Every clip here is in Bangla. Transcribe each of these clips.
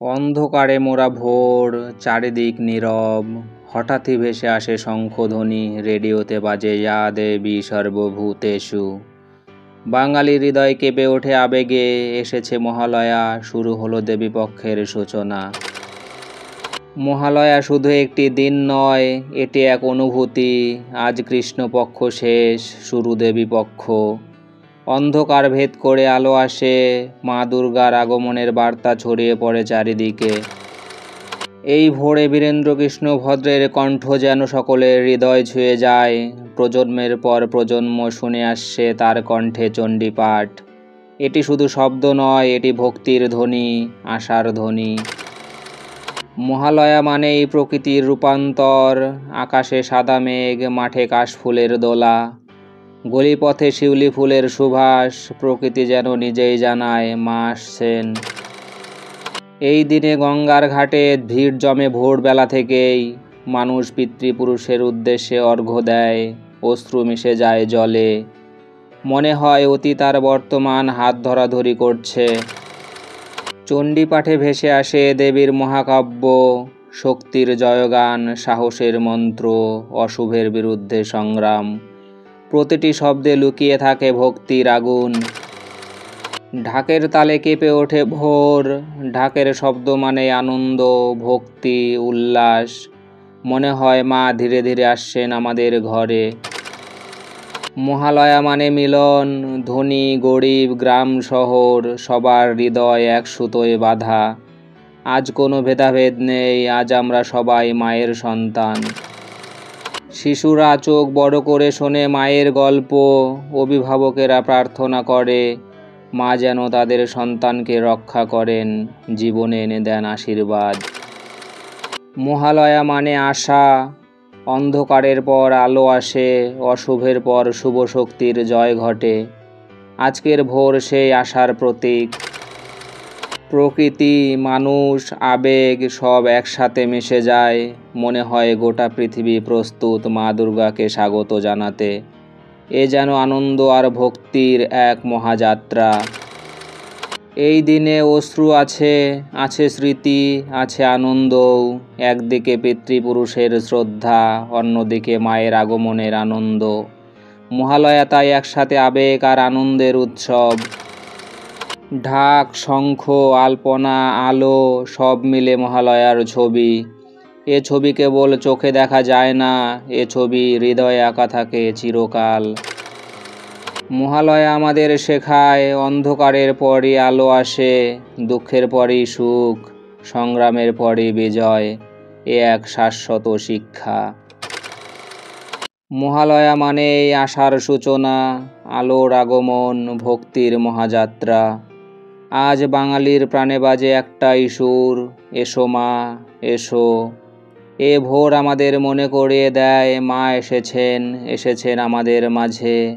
অন্ধকারে মোরা ভোর, চারিদিক নীরব। হঠাৎই ভেসে আসে শঙ্খধ্বনি, রেডিওতে বাজে ইয়া দেবী সর্বভূতেষু। বাঙালি হৃদয় কেঁপে ওঠে আবেগে, এসেছে মহালয়া, শুরু হলো দেবীপক্ষের সূচনা। মহালয়া শুধু একটি দিন নয়, এটি এক অনুভূতি। আজ কৃষ্ণপক্ষ শেষ, শুরু দেবীপক্ষ। অন্ধকার ভেদ করে আলো আসে, মা দুর্গার আগমনের বার্তা ছড়িয়ে পড়ে চারিদিকে। এই ভোরে বীরেন্দ্রকৃষ্ণ ভদ্রের কণ্ঠ যেন সকলের হৃদয় ছুঁয়ে যায়। প্রজন্মের পর প্রজন্ম শুনে আসছে তার কণ্ঠে চণ্ডীপাঠ। এটি শুধু শব্দ নয়, এটি ভক্তির ধ্বনি, আশার ধ্বনি। মহালয়া মানেই প্রকৃতির রূপান্তর। আকাশে সাদা মেঘ, মাঠে কাশফুলের দোলা, গলিপথে শিউলি ফুলের সুবাস। প্রকৃতি যেন নিজেই জানায় মা আসছেন। এই দিনে গঙ্গার ঘাটে ভিড় জমে ভোরবেলা থেকেই। মানুষ পিতৃপুরুষের উদ্দেশ্যে অর্ঘ্য দেয়, অশ্রু মিশে যায় জলে। মনে হয় অতীত আর বর্তমান হাত ধরাধরি করছে। চণ্ডীপাঠে ভেসে আসে দেবীর মহাকাব্য, শক্তির জয়গান, সাহসের মন্ত্র, অশুভের বিরুদ্ধে সংগ্রাম। প্রতিটি শব্দে লুকিয়ে থাকে ভক্তির আগুন। ঢাকের তালে কেঁপে ওঠে ভোর। ঢাকের শব্দ মানে আনন্দ, ভক্তি, উল্লাস। মনে হয় মা ধীরে ধীরে আসছেন আমাদের ঘরে। মহালয়া মানে মিলন, ধনী গরিব, গ্রাম শহর, সবার হৃদয় এক সুতোয় বাঁধা। আজ কোনো ভেদাভেদ নেই, আজ আমরা সবাই মায়ের সন্তান। শিশুরা চোখ বড় করে শোনে মায়ের গল্প, অভিভাবকেরা প্রার্থনা করে মা যেন তাদের সন্তানকে রক্ষা করেন, জীবনে এনে দেন আশীর্বাদ। মহালয়া মানে আশা। অন্ধকারের পর আলো আসে, অশুভের পর শুভ শক্তির জয় ঘটে। আজকের ভোর সেই আশার প্রতীক। প্রকৃতি, মানুষ, আবেগ সব একসাথে মিশে যায়। মনে হয় গোটা পৃথিবী প্রস্তুত মা দুর্গাকে স্বাগত জানাতে। এ যেন আনন্দ আর ভক্তির এক মহাযাত্রা। এই দিনে অশ্রু আছে, আছে স্মৃতি, আছে আনন্দও। একদিকে পিতৃপুরুষের শ্রদ্ধা, অন্যদিকে মায়ের আগমনের আনন্দ। মহালয়া তাই একসাথে আবেগ আর আনন্দের উৎসব। ঢাক, শঙ্খ, আলপনা, আলো সব মিলে মহালয়ার ছবি। এ ছবি কেবল চোখে দেখা যায় না, এ ছবি হৃদয়ে আঁকা থাকে চিরকাল। মহালয়া আমাদের শেখায় অন্ধকারের পরই আলো আসে, দুঃখের পরই সুখ, সংগ্রামের পরই বিজয়। এ এক শাশ্বত শিক্ষা। মহালয়া মানেই আশার সূচনা, আলোর আগমন, ভক্তির মহাযাত্রা। আজ বাঙালির প্রাণে বাজে একটাই সুর, এসো মা, এসো। এ ভোর আমাদের মনে করিয়ে দেয় মা এসেছেন, এসেছেন আমাদের মাঝে।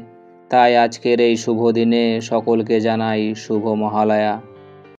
তাই আজকের এই শুভ দিনে সকলকে জানাই শুভ মহালয়া।